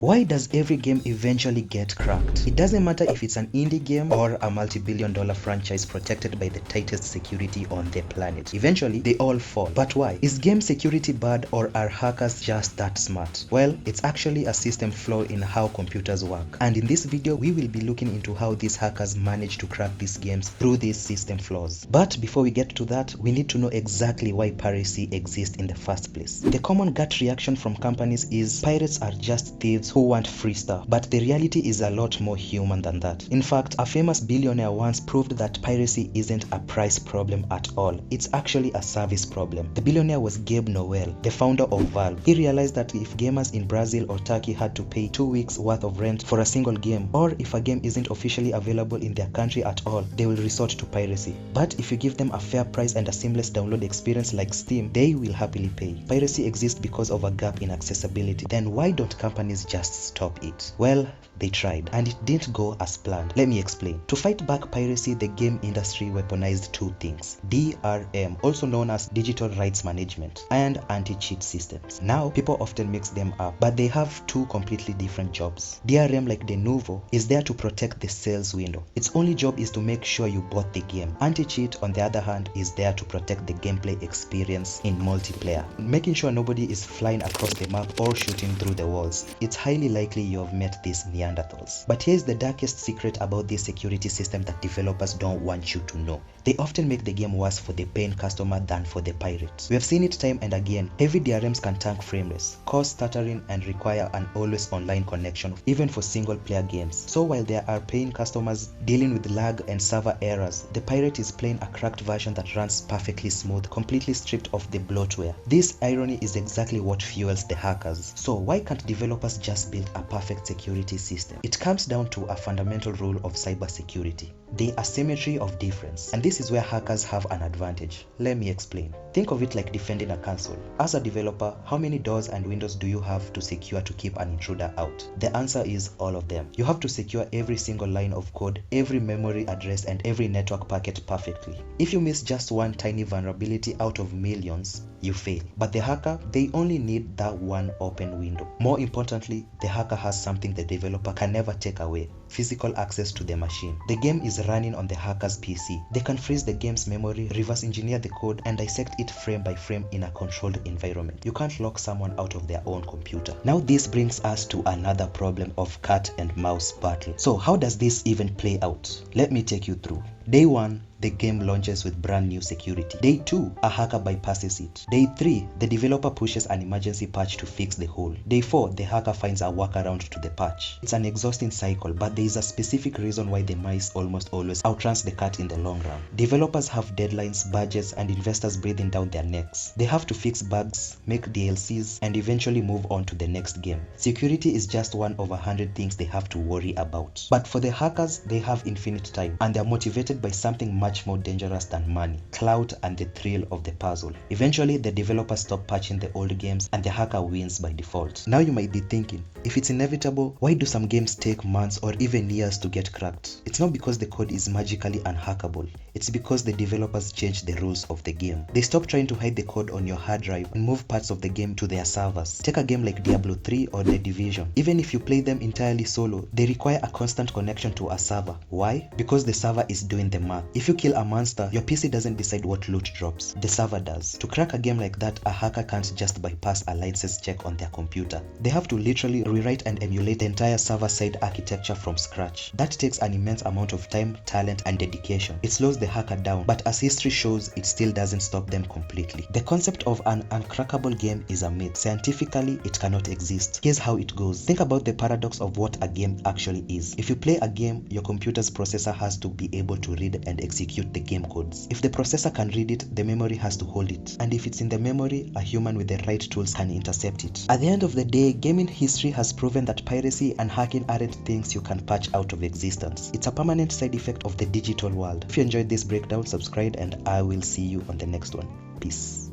Why does every game eventually get cracked? It doesn't matter if it's an indie game or a multi-billion-dollar franchise protected by the tightest security on the planet. Eventually, they all fall. But why? Is game security bad, or are hackers just that smart? Well, it's actually a system flaw in how computers work. And in this video, we will be looking into how these hackers manage to crack these games through these system flaws. But before we get to that, we need to know exactly why piracy exists in the first place. The common gut reaction from companies is pirates are just thieves who want free stuff, but the reality is a lot more human than that. In fact, a famous billionaire once proved that piracy isn't a price problem at all. It's actually a service problem. The billionaire was Gabe Newell, the founder of Valve. He realized that if gamers in Brazil or Turkey had to pay 2 weeks worth of rent for a single game, or if a game isn't officially available in their country at all, they will resort to piracy. But if you give them a fair price and a seamless download experience like Steam, they will happily pay. Piracy exists because of a gap in accessibility. Then why don't companies just stop it? Well, they tried, and it didn't go as planned. Let me explain. To fight back piracy, the game industry weaponized two things: DRM, also known as digital rights management, and anti-cheat systems. Now, people often mix them up, but they have two completely different jobs. DRM, like Denuvo, is there to protect the sales window. Its only job is to make sure you bought the game. Anti-cheat, on the other hand, is there to protect the gameplay experience in multiplayer, making sure nobody is flying across the map or shooting through the walls. It's highly likely you have met these Neanderthals. But here's the darkest secret about this security system that developers don't want you to know. They often make the game worse for the paying customer than for the pirate. We have seen it time and again. Heavy DRMs can tank frameless, cause stuttering, and require an always online connection, even for single player games. So while there are paying customers dealing with lag and server errors, the pirate is playing a cracked version that runs perfectly smooth, completely stripped of the bloatware. This irony is exactly what fuels the hackers. So why can't developers just build a perfect security system? It comes down to a fundamental rule of cybersecurity: the asymmetry of difference. And this is where hackers have an advantage. Let me explain. Think of it like defending a console. As a developer, how many doors and windows do you have to secure to keep an intruder out? The answer is all of them. You have to secure every single line of code, every memory address, and every network packet perfectly. If you miss just one tiny vulnerability out of millions, you fail. But the hacker, they only need that one open window. More importantly, the hacker has something the developer can never take away: physical access to the machine. The game is running on the hacker's PC. They can freeze the game's memory, reverse engineer the code, and dissect it frame by frame in a controlled environment. You can't lock someone out of their own computer. Now this brings us to another problem of cat and mouse battle. So how does this even play out? Let me take you through. Day 1, the game launches with brand new security. Day 2, a hacker bypasses it. Day 3, the developer pushes an emergency patch to fix the hole. Day 4, the hacker finds a workaround to the patch. It's an exhausting cycle, but there is a specific reason why the mice almost always outruns the cat in the long run. Developers have deadlines, budgets, and investors breathing down their necks. They have to fix bugs, make DLCs, and eventually move on to the next game. Security is just one of 100 things they have to worry about. But for the hackers, they have infinite time, and they're motivated by something much more dangerous than money: clout and the thrill of the puzzle. Eventually, the developers stop patching the old games and the hacker wins by default. Now you might be thinking, if it's inevitable, why do some games take months or even years to get cracked? It's not because the code is magically unhackable. It's because the developers changed the rules of the game. They stopped trying to hide the code on your hard drive and move parts of the game to their servers. Take a game like Diablo 3 or The Division. Even if you play them entirely solo, they require a constant connection to a server. Why? Because the server is doing the math. If you kill a monster, your PC doesn't decide what loot drops. The server does. To crack a game like that, a hacker can't just bypass a license check on their computer. They have to literally rewrite and emulate the entire server-side architecture from scratch. That takes an immense amount of time, talent, and dedication. It slows the hacker down, but as history shows, it still doesn't stop them completely. The concept of an uncrackable game is a myth. Scientifically, it cannot exist. Here's how it goes. Think about the paradox of what a game actually is. If you play a game, your computer's processor has to be able to read and execute the game codes. If the processor can read it, the memory has to hold it. And if it's in the memory, a human with the right tools can intercept it. At the end of the day, gaming history has proven that piracy and hacking aren't things you can patch out of existence. It's a permanent side effect of the digital world. If you enjoyed this breakdown, subscribe, and I will see you on the next one. Peace.